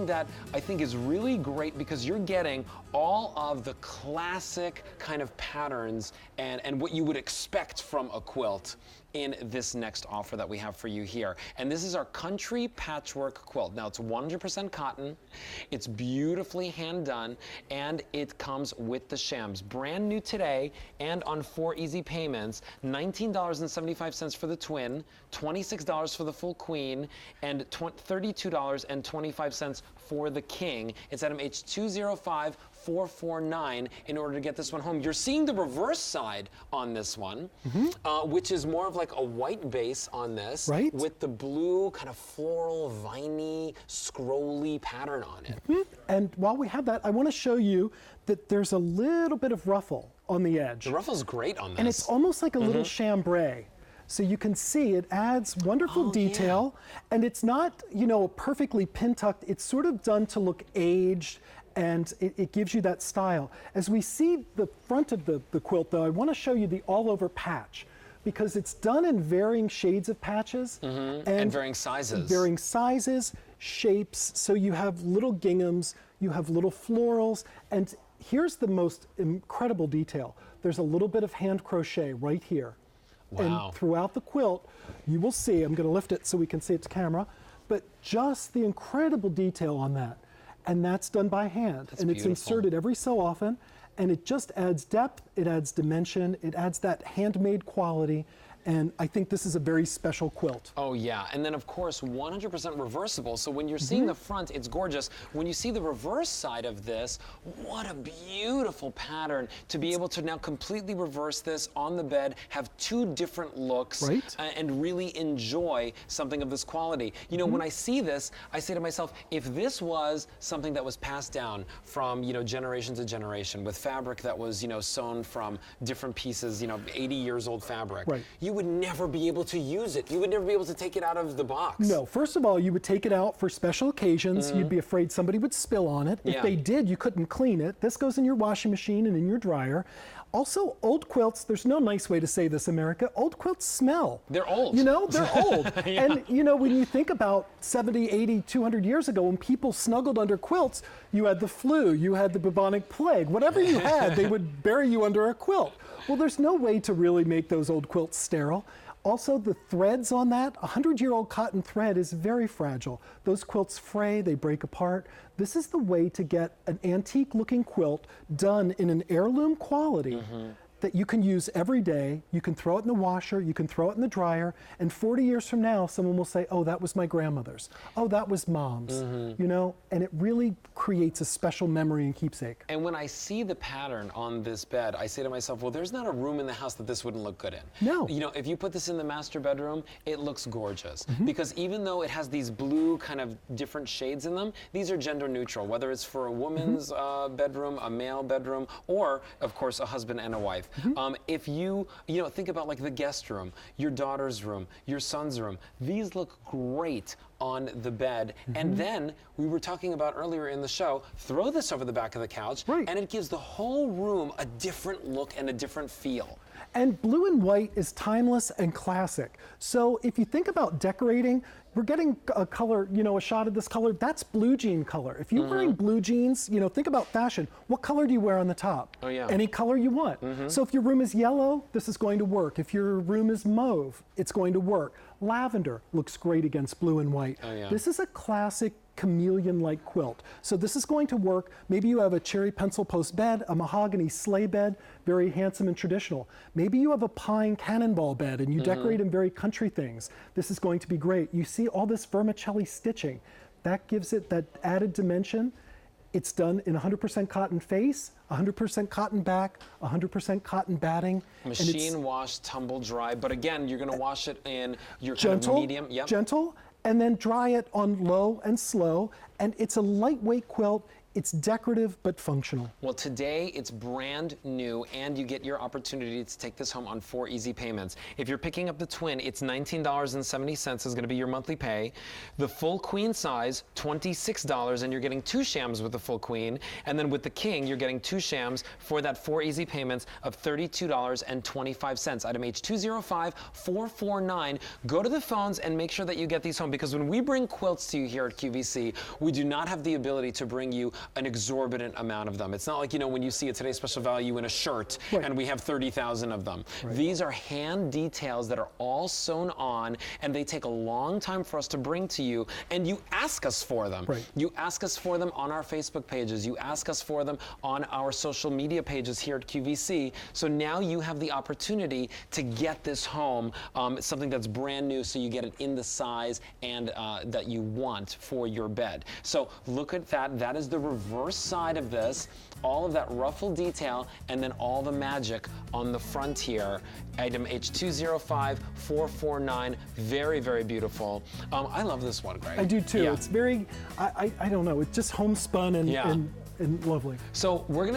that I think is really great because you're getting all of the classic kind of patterns and what you would expect from a quilt in this next offer that we have for you here. And this is our country patchwork quilt. Now it's 100% cotton, it's beautifully hand done, and it comes with the shams. Brand new today and on 4 easy payments, $19.75 for the twin, $26 for the full queen, and $32.25 for the king. It's at MH205449 in order to get this one home. You're seeing the reverse side on this one, which is more of like a white base on this, right, with the blue kind of floral, viney, scrolly pattern on it. And while we have that, I want to show you that there's a little bit of ruffle on the edge. The ruffle's great on this. And it's almost like a little chambray. So you can see it adds wonderful detail, and it's not, you know, perfectly pin tucked. It's sort of done to look aged, and it gives you that style. As we see the front of the quilt, though, I want to show you the all-over patch, because it's done in varying shades of patches. And varying sizes. Varying sizes, shapes, so you have little ginghams, you have little florals, and here's the most incredible detail. There's a little bit of hand crochet right here. Wow. And throughout the quilt, you will see, I'm going to lift it so we can see it to camera, but just the incredible detail on that. And that's done by hand. That's and it's beautiful. inserted every so often, and it just adds depth, it adds dimension, it adds that handmade quality. And I think this is a very special quilt. Oh yeah, and then of course 100% reversible. So when you're seeing the front, it's gorgeous. When you see the reverse side of this, what a beautiful pattern to be able to now completely reverse this on the bed, have 2 different looks, right, and really enjoy something of this quality. You know, when I see this, I say to myself, if this was something that was passed down from, you know, generation to generation with fabric that was, you know, sewn from different pieces, you know, 80 years old fabric, right, you would never be able to use it. You would never be able to take it out of the box. No, first of all, you would take it out for special occasions. You'd be afraid somebody would spill on it. If they did, you couldn't clean it. This goes in your washing machine and in your dryer. Also, old quilts, there's no nice way to say this, America, old quilts smell. They're old. You know, they're old. And, you know, when you think about 70, 80, 200 years ago, when people snuggled under quilts, you had the flu, you had the bubonic plague. Whatever you had, they would bury you under a quilt. Well, there's no way to really make those old quilts sterile. Also, the threads on that, 100-year-old cotton thread is very fragile. Those quilts fray, they break apart. This is the way to get an antique-looking quilt done in an heirloom quality that you can use every day. You can throw it in the washer, you can throw it in the dryer, and 40 years from now, someone will say, oh, that was my grandmother's. Oh, that was mom's, you know, and it really creates a special memory and keepsake. And when I see the pattern on this bed, I say to myself, well, there's not a room in the house that this wouldn't look good in. No. You know, if you put this in the master bedroom, it looks gorgeous. Because even though it has these blue kind of different shades in them, these are gender neutral, whether it's for a woman's bedroom, a male bedroom, or, of course, a husband and a wife. If you know, think about like the guest room, your daughter's room, your son's room, these look great on the bed. And then we were talking about earlier in the show, throw this over the back of the couch, and it gives the whole room a different look and a different feel. And blue and white is timeless and classic. So if you think about decorating, we're getting a color, you know, a shot of this color, that's blue jean color. If you're wearing blue jeans, you know, think about fashion. What color do you wear on the top? Oh yeah. Any color you want. So if your room is yellow, this is going to work. If your room is mauve, it's going to work. Lavender looks great against blue and white. Oh yeah. This is a classic chameleon-like quilt. So this is going to work. Maybe you have a cherry pencil post bed, a mahogany sleigh bed, very handsome and traditional. Maybe you have a pine cannonball bed and you decorate in very country things. This is going to be great. You see all this vermicelli stitching. That gives it that added dimension. It's done in 100% cotton face, 100% cotton back, 100% cotton batting. Machine wash, tumble dry, but again, you're gonna wash it in your kind of medium. Gentle, and then dry it on low and slow. And it's a lightweight quilt. It's decorative but functional. Well, today it's brand new, and you get your opportunity to take this home on 4 easy payments. If you're picking up the twin, it's $19.70 is going to be your monthly pay. The full queen size, $26, and you're getting 2 shams with the full queen. And then with the king, you're getting 2 shams for that 4 easy payments of $32.25. Item H205449. Go to the phones and make sure that you get these home, because when we bring quilts to you here at QVC, we do not have the ability to bring you an exorbitant amount of them. It's not like, you know, when you see a Today's Special Value in a shirt and we have 30,000 of them. These are hand details that are all sewn on, and they take a long time for us to bring to you, and you ask us for them. You ask us for them on our Facebook pages. You ask us for them on our social media pages here at QVC. So now you have the opportunity to get this home. It's something that's brand new, so you get it in the size and that you want for your bed. So look at that. That is the reverse side of this. All of that ruffle detail, and then all the magic on the front here. Item H205449. Very, very beautiful. I love this one, Greg. I do too. It's very, I don't know, it's just homespun and lovely. So we're going to